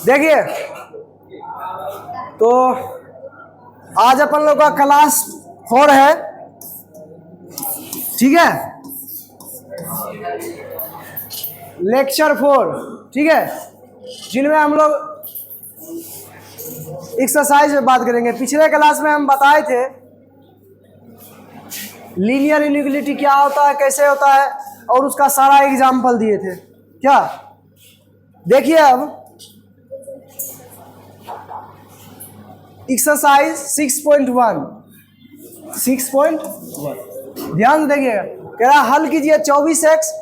देखिए, तो आज अपन लोग का क्लास 4 है, ठीक है, लेक्चर 4, ठीक है, जिनमें हम लोग एक्सरसाइज में बात करेंगे। पिछले क्लास में हम बताए थे लीनियर इनइक्वालिटी क्या होता है, कैसे होता है, और उसका सारा एग्जाम्पल दिए थे। क्या देखिए, अब एक्सरसाइज 6.1 ध्यान से देखिएगा। कह रहा हल कीजिए 24x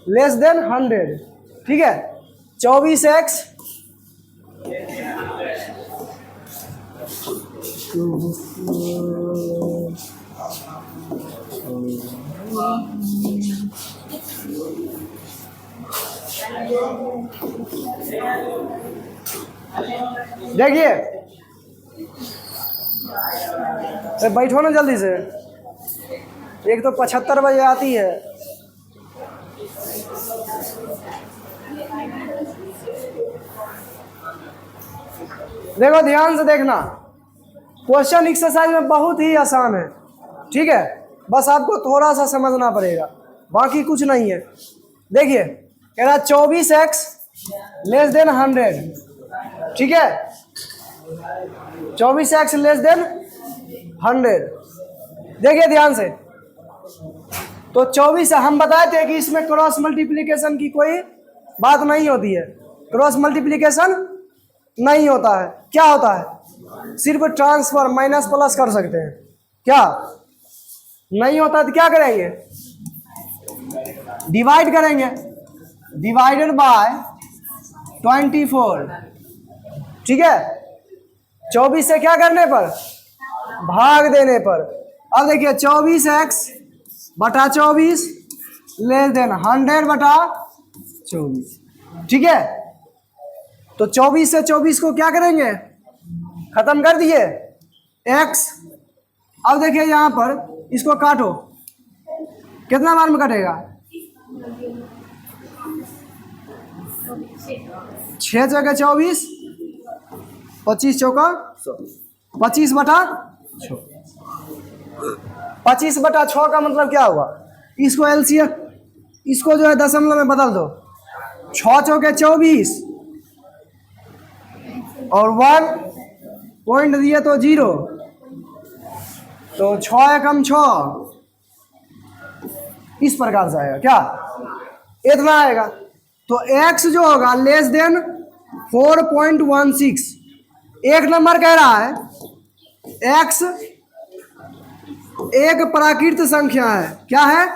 लेस देन 100, ठीक है। 24x देखिए, बैठो ना जल्दी से, एक तो 75 बजे आती है। देखो ध्यान से देखना, क्वेश्चन एक्सरसाइज में बहुत ही आसान है, ठीक है, बस आपको थोड़ा सा समझना पड़ेगा, बाकी कुछ नहीं है। देखिए, कह रहा 24x लेस देन 100, ठीक है, 24x लेस देन 100। देखिए ध्यान से, तो 24 हम बताए थे कि इसमें क्रॉस मल्टीप्लिकेशन की कोई बात नहीं होती है, क्रॉस मल्टीप्लिकेशन नहीं होता है। क्या होता है, सिर्फ ट्रांसफर माइनस प्लस कर सकते हैं। क्या नहीं होता तो क्या करेंगे, डिवाइड करेंगे, डिवाइडेड बाय 24, ठीक है, 24 से क्या करने पर, भाग देने पर। अब देखिए 24x बटा 24 लेस देन 100 बटा 24, ठीक है। तो 24 से 24 को क्या करेंगे, खत्म कर दिए x। अब देखिए यहाँ पर इसको काटो, कितना बार में कटेगा, 6 जगह 24, 25 चौका 25 बटा 6, 25 बटा 6 का मतलब क्या हुआ, इसको एलसीएम, इसको जो है दशमलव में बदल दो, 6 चौके 24 और 1 पॉइंट दिए तो 0, तो 6 एकम 6, इस प्रकार से आएगा। क्या इतना आएगा, तो x जो होगा लेस देन 4.16। एक नंबर कह रहा है x एक प्राकृत संख्या है। क्या है,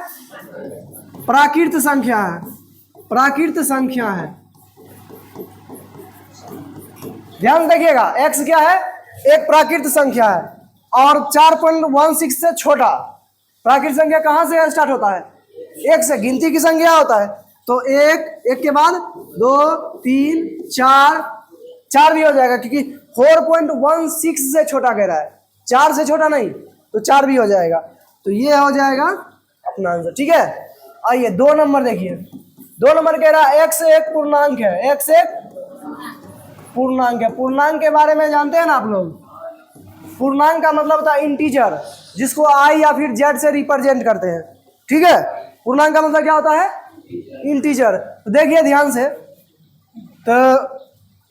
प्राकृत संख्या है, प्राकृत संख्या है। ध्यान देखिएगा, x क्या है, एक प्राकृत संख्या है, और 4.16 से छोटा। प्राकृत संख्या कहाँ से स्टार्ट होता है, एक से, गिनती की संख्या होता है। तो एक के बाद 2 3 4 भी हो जाएगा, क्योंकि 4.16 से छोटा कह रहा है, 4 से छोटा नहीं, तो 4 भी हो जाएगा। तो ये हो जाएगा अपना आंसर, ठीक है। आइए 2 नंबर देखिए, 2 नंबर कह रहा है x एक पूर्णांक है, x एक पूर्णांक है। पूर्णांक के बारे में जानते हैं ना आप लोग, पूर्णांक का मतलब होता है इंटीजर, जिसको i या फिर z से रिप्रेजेंट करते हैं, ठीक है। पूर्णांक का मतलब क्या होता है, इंटीजर। तो देखिए ध्यान से, तो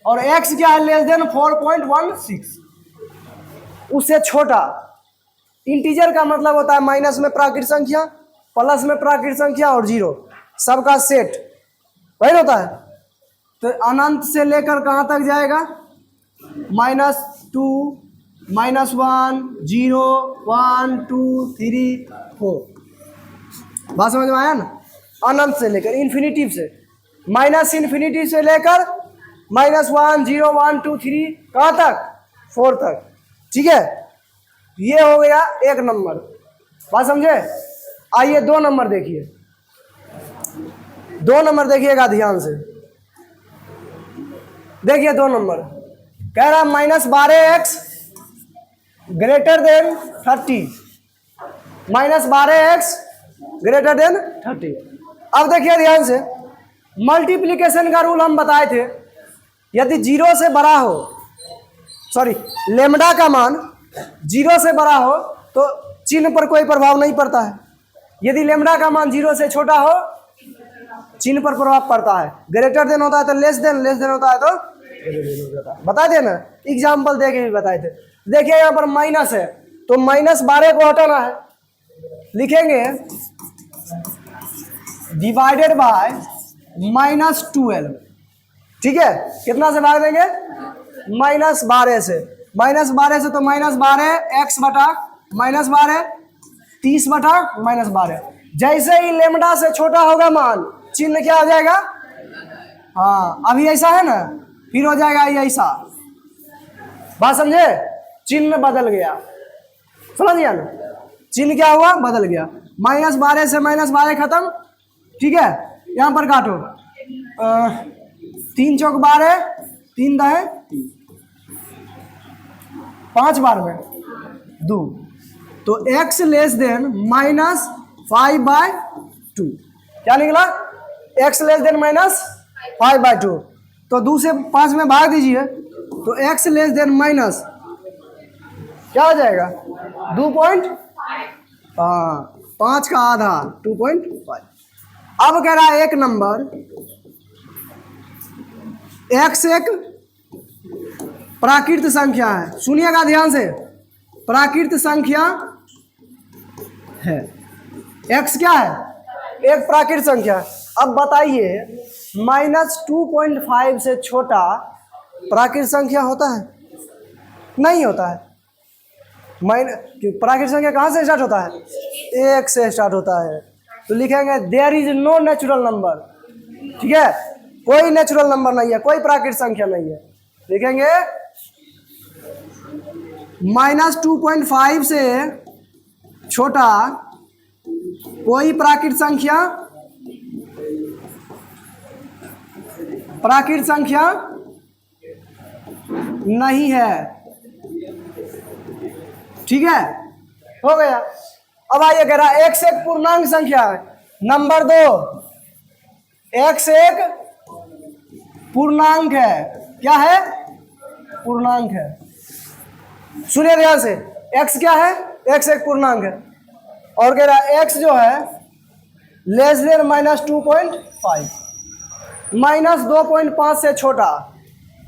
और x क्या है, लेस देन 4.16, उससे छोटा। इंटीजर का मतलब होता है माइनस में प्राकृत संख्या, प्लस में प्राकृत संख्या और 0, सबका सेट वही होता है। तो अनंत से लेकर कहाँ तक जाएगा, -2 -1 0 1 2 3 4, बात समझ में आया ना। अनंत से लेकर इन्फिनिटिव से, माइनस इन्फिनिटी से लेकर -1 0 1 2 3 कहाँ तक, 4 तक, ठीक है। ये हो गया 1 नंबर, बात समझे। आइए 2 नंबर देखिए, 2 नंबर देखिएगा ध्यान से। देखिए 2 नंबर कह रहा -12x greater than 30, -12x greater than 30। अब देखिए ध्यान से, मल्टीप्लिकेशन का रूल हम बताए थे, यदि 0 से बड़ा हो, सॉरी लेमडा का मान 0 से बड़ा हो तो चिन्ह पर कोई प्रभाव नहीं पड़ता है। यदि लेमडा का मान 0 से छोटा हो चिन्ह पर प्रभाव पड़ता है। ग्रेटर देन होता है तो लेस देन होता है तो ग्रेटर देन हो जाता है। बता दे ना, एग्जाम्पल दे के भी बताए थे। देखिए यहाँ पर माइनस है तो -12 को हटाना है, लिखेंगे डिवाइडेड बाय -12। ठीक है, कितना से भाग देंगे? -12 से। -12 से तो -12 x बटा -12 30 बटा -12। जैसे ही लेमडा से छोटा होगा मान, चिन्ह क्या हो जाएगा? हाँ, अभी ऐसा है ना, फिर हो जाएगा ये ऐसा। बात समझे? चिन्ह बदल गया, समझ गया ना? चिन्ह क्या हुआ? बदल गया। -12 से -12 खत्म। ठीक है, यहाँ पर काटो, 3 चौक 12, 3 दहे 5 बार में 2, तो x लेस देन -5/2। क्या निकला? x less than -5/2। तो 2 से 5 में भाग दीजिए तो x लेस देन माइनस क्या हो जाएगा? 5 का आधा 2.5। अब कह रहा है एक नंबर x एक प्राकृत संख्या है। सुनिएगा ध्यान से, प्राकृत संख्या है। x क्या है? एक प्राकृत संख्या। अब बताइए, -2.5 से छोटा प्राकृत संख्या होता है? नहीं होता है। प्राकृत संख्या कहाँ से स्टार्ट होता है? 1 से स्टार्ट होता है। तो लिखेंगे there is no natural number. ठीक है, कोई नेचुरल नंबर नहीं है, कोई प्राकृत संख्या नहीं है। लिखेंगे -2.5 से छोटा कोई प्राकृत संख्या नहीं है। ठीक है, हो गया। अब आइए, कह रहा है x एक पूर्णांक संख्या है। नंबर 2, x एक पूर्णांक है। क्या है? पूर्णांक है। सुनिए ध्यान से, x क्या है? x एक पूर्णांक है। और कह रहा है x जो है लेस देन -2.5, -2.5 से छोटा।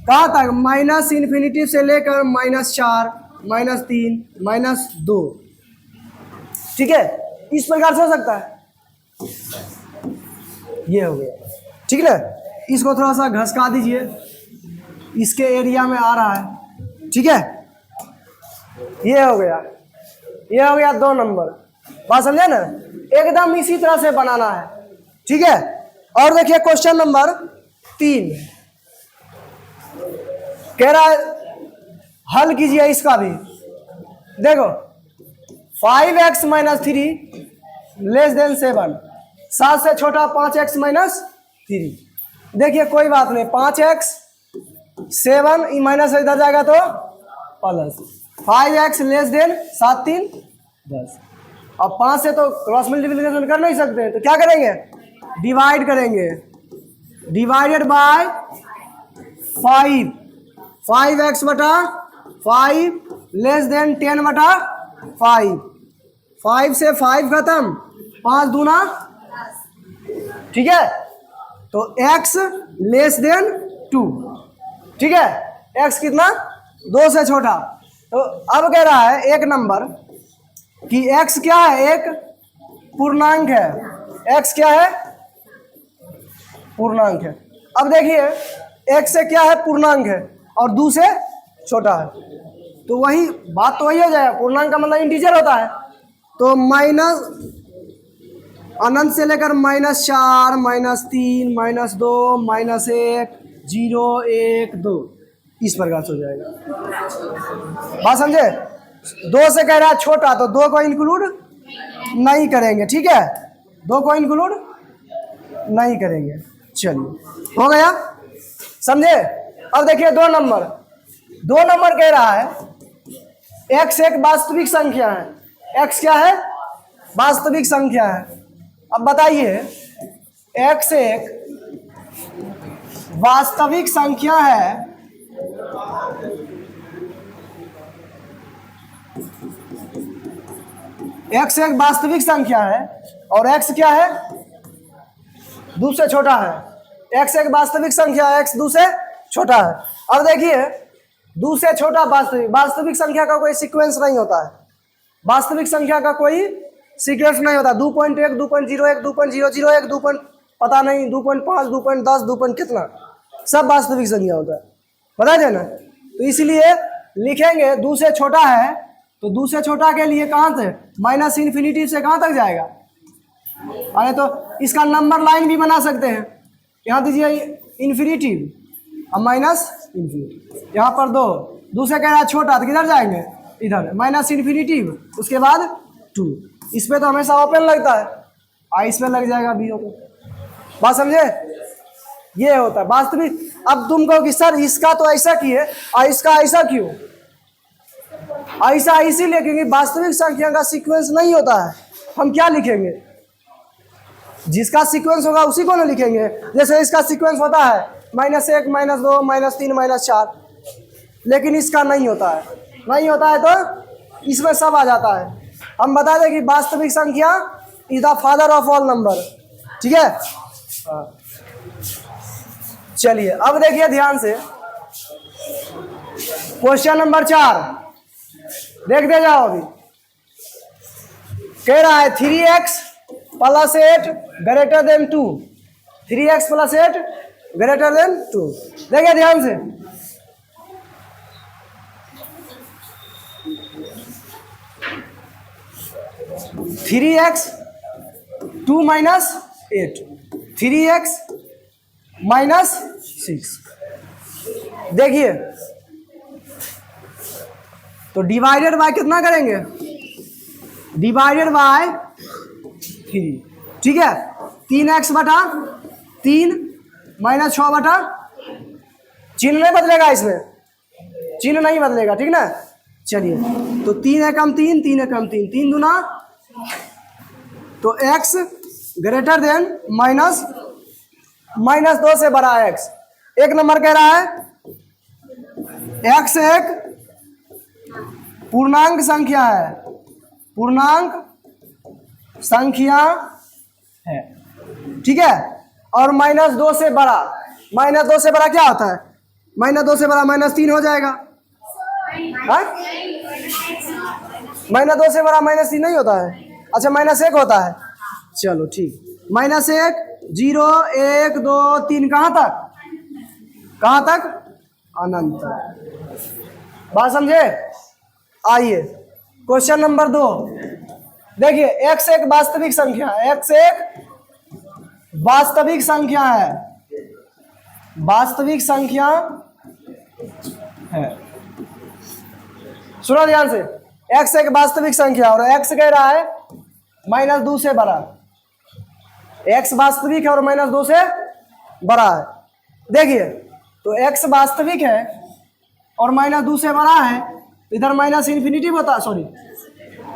कहाँ तक? -∞ से लेकर -4, -3, -2। ठीक है, इस प्रकार से हो सकता है। ये हो गया। ठीक है, इसको थोड़ा सा घसका दीजिए, इसके एरिया में आ रहा है। ठीक है, ये हो गया, ये हो गया 2 नंबर। बात समझे ना? एकदम इसी तरह से बनाना है। ठीक है, और देखिए क्वेश्चन नंबर 3 कह रहा है हल कीजिए इसका भी। देखो 5x - 3 लेस देन 7, 7 से छोटा 5x - 3। देखिए कोई बात नहीं, 5x 7 माइनस इधर जाएगा तो प्लस 5x लेस देन 7 3 10। अब 5 से तो क्रॉस मल्टीप्लिकेशन कर नहीं सकते, तो क्या करेंगे? डिवाइड करेंगे। डिवाइडेड बाय 5, 5x बटा 5 लेस देन 10/5। 5 से 5 खत्म, 5 दूना। ठीक है, तो x लेस देन 2। ठीक है, x कितना? 2 से छोटा। तो अब कह रहा है एक नंबर कि x क्या है? एक पूर्णांक है। x क्या है? पूर्णांक है। अब देखिए x से क्या है? पूर्णांक है और 2 से छोटा है, तो वही बात तो वही हो जाएगा। पूर्णांक का मतलब इंटीजर होता है। तो माइनस अनंत से लेकर -4, -3, -2, -1, 0, 1, 2 इस प्रकार से हो जाएगा। बात समझे? 2 से कह रहा है छोटा, तो 2 को इंक्लूड नहीं करेंगे। ठीक है, 2 को इंक्लूड नहीं करेंगे। चलिए, हो गया, समझे? अब देखिए 2 नंबर कह रहा है x एक वास्तविक संख्या है। x क्या है? वास्तविक संख्या है। अब बताइए x एक वास्तविक संख्या है x एक वास्तविक संख्या है और x क्या है, 2 से छोटा है। x एक वास्तविक संख्या है, x 2 से छोटा है। अब देखिए 2 से छोटा वास्तविक संख्या का कोई सीक्वेंस नहीं होता है, वास्तविक संख्या का कोई सीक्वेंस नहीं होता। 2.1 2.01 2.001 2. पता नहीं 2.5 2.10 2. कितना, सब वास्तविक संख्या होता है, पता है ना। तो इसलिए लिखेंगे 2 से छोटा है, तो 2 से छोटा के लिए कहाँ से माइनस इन्फिनिटी से कहाँ तक जाएगा, अरे तो इसका नंबर लाइन भी बना सकते हैं। यहाँ दीजिए इन्फिनिटी अब माइनस इन्फिनिटी, यहाँ पर 2 से कह रहा है छोटा, तो किधर जाएंगे, इधर माइनस इन्फिनिटी, उसके बाद 2। इस पे तो हमेशा ओपन लगता है, इस पे लग जाएगा बी ओपन। बात समझे, ये होता है वास्तविक। अब तुम कहो कि सर इसका तो ऐसा किए और इसका ऐसा क्यों, ऐसा इसीलिए क्योंकि वास्तविक संख्या का सीक्वेंस नहीं होता है। हम क्या लिखेंगे, जिसका सीक्वेंस होगा उसी को ना लिखेंगे। जैसे इसका सीक्वेंस होता है -1 -2 -3 -4, लेकिन इसका नहीं होता है, नहीं होता है तो इसमें सब आ जाता है। हम बता दें कि वास्तविक संख्या is the father of all number, ठीक है। चलिए अब देखिए ध्यान से क्वेश्चन नंबर 4 देखते जाओ। अभी कह रहा है 3x + 8 greater than 2, 3x + 8 greater than 2। देखिए ध्यान से, थ्री एक्स 2 - 8 3x - 6। देखिए तो डिवाइडेड बाय कितना करेंगे, डिवाइडेड बाय 3, ठीक है। 3x बटा 3 - 6 बटा, चिन्ह नहीं बदलेगा इसमें, चिन्ह नहीं बदलेगा, ठीक ना। चलिए तो 3 एकम 3 3 एकम 3 3 दूना, तो x ग्रेटर देन -2 से बड़ा है x। एक नंबर कह रहा है x एक पूर्णांक संख्या है, पूर्णांक संख्या है, ठीक है। और -2 से बड़ा, -2 से बड़ा क्या होता है, -2 से बड़ा -3 हो जाएगा। -2 से बड़ा -3 नहीं होता है, अच्छा -1 होता है। चलो ठीक, -1 0 1 2 3 कहाँ तक, कहाँ तक, अनंत तक। बात समझे। आइए क्वेश्चन नंबर 2 देखिए, x एक वास्तविक संख्या है, x एक वास्तविक संख्या है, वास्तविक संख्या है। सुनो ध्यान से, x एक वास्तविक संख्या और x कह रहा है -2 से बड़ा, x वास्तविक है और -2 से बड़ा है। देखिए तो x वास्तविक है और -2 से बड़ा है, इधर माइनस इन्फिनिटी होता है, सॉरी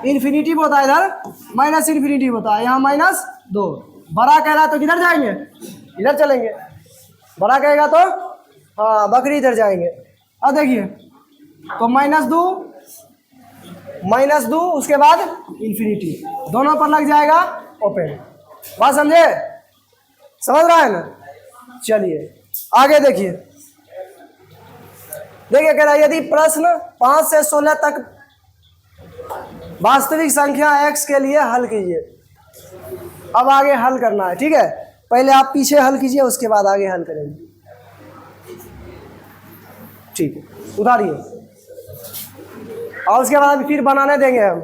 इन्फिनिटी होता है, इधर माइनस इन्फिनिटी होता है, यहाँ -2। बड़ा कह रहा है तो किधर जाएंगे, इधर चलेंगे। बड़ा कहेगा तो हाँ बकरी इधर जाएंगे। अब देखिए तो -2 उसके बाद इन्फिनिटी, दोनों पर लग जाएगा ओपन। बात समझे, समझ रहा है ना। चलिए आगे देखिए, देखिए कह रहा है यदि प्रश्न 5 से 16 तक वास्तविक संख्या x के लिए हल कीजिए। अब आगे हल करना है, ठीक है। पहले आप पीछे हल कीजिए, उसके बाद आगे हल करेंगे, ठीक है। उतारिए और उसके बाद फिर बनाने देंगे हम।